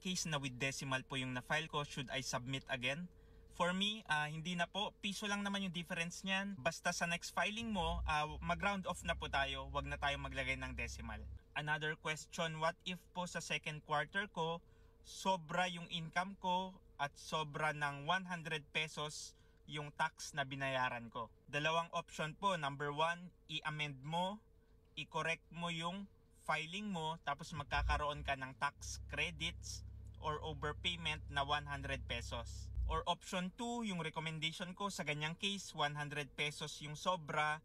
case na with decimal po yung na-file ko, should I submit again? For me, hindi na po. Piso lang naman yung difference niyan. Basta sa next filing mo, mag-round off na po tayo. Huwag na tayo maglagay ng decimal. Another question, what if po sa second quarter ko, sobra yung income ko at sobra ng 100 pesos yung tax na binayaran ko? Dalawang option po. Number 1, i-amend mo, i-correct mo yung filing mo, tapos magkakaroon ka ng tax credits or overpayment na 100 pesos. Or option 2, yung recommendation ko sa ganyang case, 100 pesos yung sobra.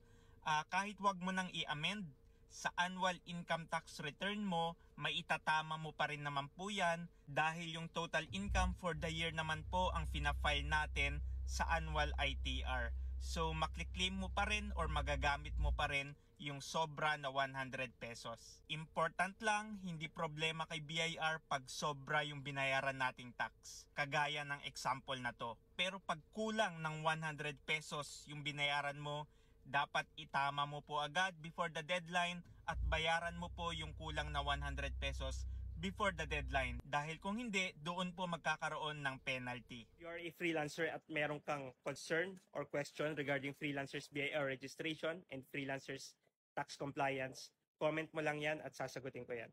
Kahit wag mo nang i-amend, sa annual income tax return mo, maitatama mo pa rin naman po yan dahil yung total income for the year naman po ang fina-file natin sa annual ITR. So maklik-claim mo pa rin or magagamit mo pa rin yung sobra na 100 pesos. Important lang, hindi problema kay BIR pag sobra yung binayaran nating tax. Kagaya ng example na to. Pero pag kulang ng 100 pesos yung binayaran mo, dapat itama mo po agad before the deadline at bayaran mo po yung kulang na 100 pesos before the deadline. Dahil kung hindi, doon po magkakaroon ng penalty. You are a freelancer at meron kang concern or question regarding freelancers BIR registration and freelancers tax compliance, comment mo lang yan at sasagutin ko yan.